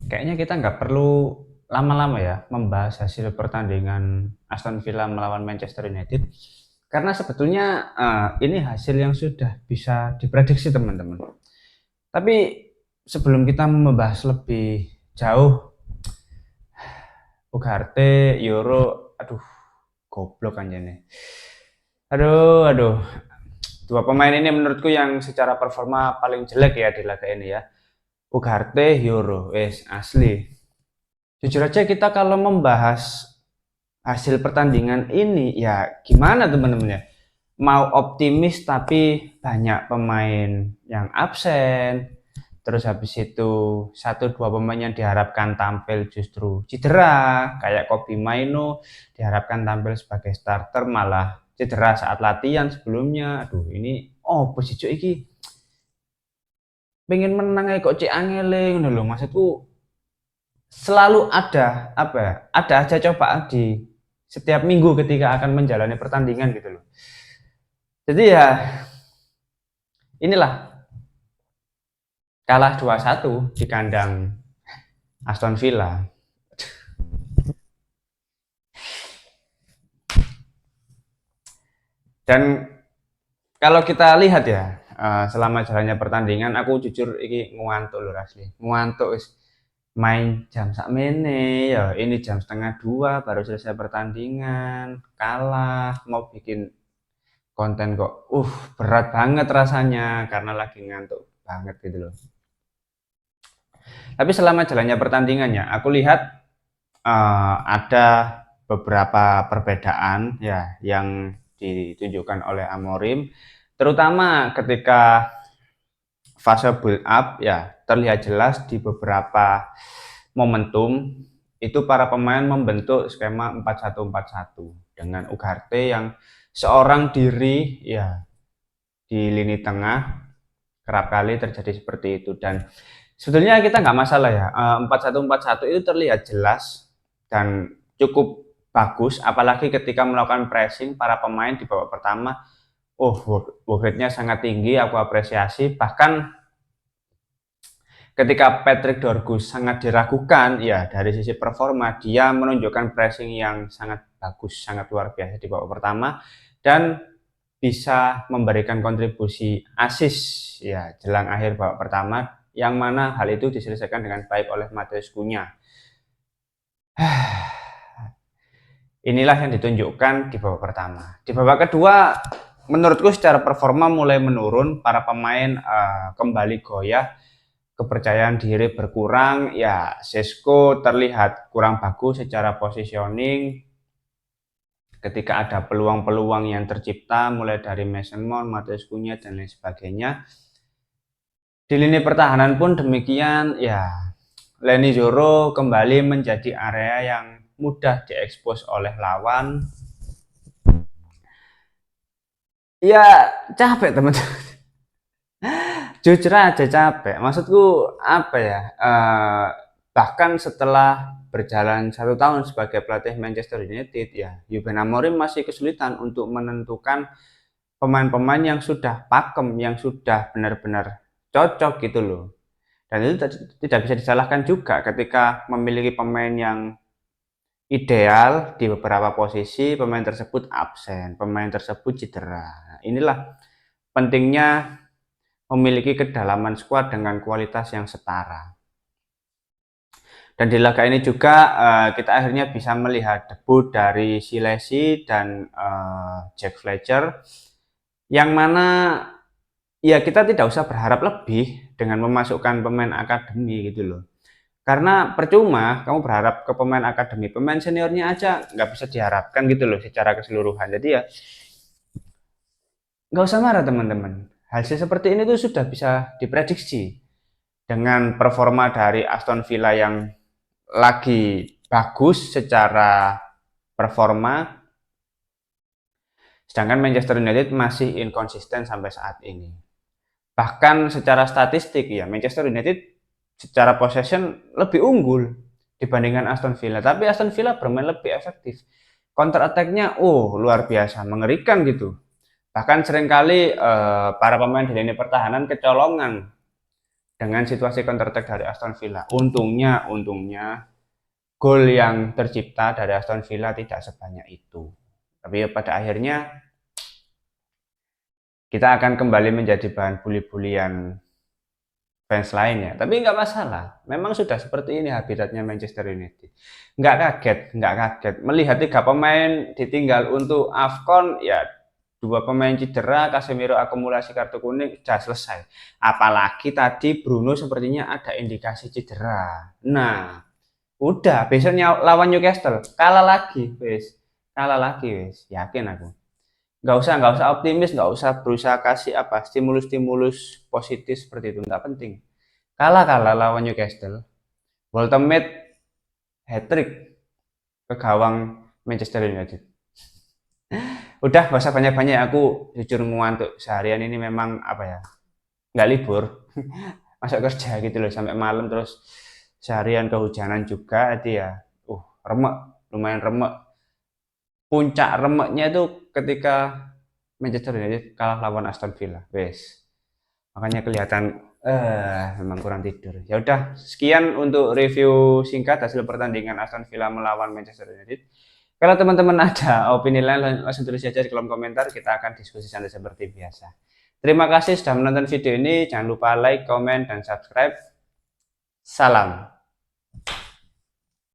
Kayaknya kita nggak perlu lama-lama ya membahas hasil pertandingan Aston Villa melawan Manchester United. Karena sebetulnya ini hasil yang sudah bisa diprediksi teman-teman. Tapi sebelum kita membahas lebih jauh, Ugarte, Euro, aduh, goblok aja nih. Aduh. Dua pemain ini menurutku yang secara performa paling jelek ya di laga ini ya. Ugarte, Euro, wes asli. Jujur aja kita kalau membahas hasil pertandingan ini ya gimana teman-teman ya, mau optimis tapi banyak pemain yang absen, terus habis itu satu dua pemain yang diharapkan tampil justru cedera kayak Kobi Maino, diharapkan tampil sebagai starter malah cedera saat latihan sebelumnya. Aduh, ini oh posisi iki pengen menang aja kok cek angele ngono lho, maksudku selalu ada apa ya, ada aja cobaan di setiap minggu ketika akan menjalani pertandingan gitu loh. Jadi ya inilah, kalah 2-1 di kandang Aston Villa. Dan kalau kita lihat ya, selama jalannya pertandingan aku jujur iki ngantuk lho asli. Ngantuk wis main jam sakmene ya, ini jam setengah dua baru selesai pertandingan, kalah, mau bikin konten kok berat banget rasanya karena lagi ngantuk banget gitu loh. Tapi selama jalannya pertandingannya aku lihat ada beberapa perbedaan ya yang ditunjukkan oleh Amorim, terutama ketika fase build up ya terlihat jelas di beberapa momentum itu para pemain membentuk skema 4-1-4-1 dengan Ugarte yang seorang diri ya di lini tengah, kerap kali terjadi seperti itu. Dan sebetulnya kita nggak masalah ya, 4-1-4-1 itu terlihat jelas dan cukup bagus, apalagi ketika melakukan pressing para pemain di babak pertama. Work rate-nya sangat tinggi, aku apresiasi. Bahkan ketika Patrick Dorgus sangat diragukan ya dari sisi performa, dia menunjukkan pressing yang sangat bagus, sangat luar biasa di babak pertama dan bisa memberikan kontribusi assist ya jelang akhir babak pertama, yang mana hal itu diselesaikan dengan baik oleh Matheus Cunha. Inilah yang ditunjukkan di babak pertama. Di babak kedua menurutku secara performa mulai menurun, para pemain kembali goyah, kepercayaan diri berkurang ya. Sesko terlihat kurang bagus secara positioning ketika ada peluang-peluang yang tercipta mulai dari Mason Mount, Matheus Cunha dan lain sebagainya. Di lini pertahanan pun demikian ya. Leny Yoro kembali menjadi area yang mudah diekspos oleh lawan. Ya capek teman-teman. Jujur aja capek. Maksudku apa ya? Bahkan setelah berjalan 1 tahun sebagai pelatih Manchester United ya, Ruben Amorim masih kesulitan untuk menentukan pemain-pemain yang sudah pakem, yang sudah benar-benar cocok gitu loh. Dan itu tidak bisa disalahkan juga ketika memiliki pemain yang ideal di beberapa posisi, pemain tersebut absen, pemain tersebut cedera. Nah, inilah pentingnya memiliki kedalaman skuad dengan kualitas yang setara. Dan di laga ini juga kita akhirnya bisa melihat debut dari Silesi dan Jack Fletcher, yang mana ya kita tidak usah berharap lebih dengan memasukkan pemain akademi gitu loh. Karena percuma kamu berharap ke pemain akademi, pemain seniornya aja nggak bisa diharapkan gitu loh secara keseluruhan. Jadi ya nggak usah marah teman-teman. Hasil seperti ini tuh sudah bisa diprediksi dengan performa dari Aston Villa yang lagi bagus secara performa, sedangkan Manchester United masih inkonsisten sampai saat ini. Bahkan secara statistik ya Manchester United secara possession lebih unggul dibandingkan Aston Villa, tapi Aston Villa bermain lebih efektif. Counter attack-nya luar biasa, mengerikan gitu. Bahkan seringkali para pemain di lini pertahanan kecolongan dengan situasi counter attack dari Aston Villa. Untungnya gol yang tercipta dari Aston Villa tidak sebanyak itu. Tapi pada akhirnya kita akan kembali menjadi bahan bully-bulian fans lainnya. Tapi nggak masalah. Memang sudah seperti ini habitatnya Manchester United. Nggak kaget. Melihat 3 pemain ditinggal untuk AFCON, ya 2 pemain cedera, Casemiro akumulasi kartu kuning, sudah selesai. Apalagi tadi Bruno sepertinya ada indikasi cedera. Nah, udah besoknya lawan Newcastle, kalah lagi, wes. Kalah lagi, wes. Yakin aku. Nggak usah optimis, nggak usah berusaha kasih apa stimulus-stimulus positif seperti itu, nggak penting. Kalah lawan Newcastle, Woltemade hat-trick ke gawang Manchester United. Udah gak usah banyak-banyak, aku jujur ngantuk seharian ini, memang apa ya, nggak libur. Masuk kerja gitu loh sampai malam, terus seharian kehujanan juga, jadi ya remek, lumayan remek. Puncak remeknya itu ketika Manchester United kalah lawan Aston Villa, wes. Makanya kelihatan memang kurang tidur. Ya udah, sekian untuk review singkat hasil pertandingan Aston Villa melawan Manchester United. Kalau teman-teman ada opini lain, langsung tulis saja di kolom komentar, kita akan diskusi santai seperti biasa. Terima kasih sudah menonton video ini, jangan lupa like, comment, dan subscribe. Salam.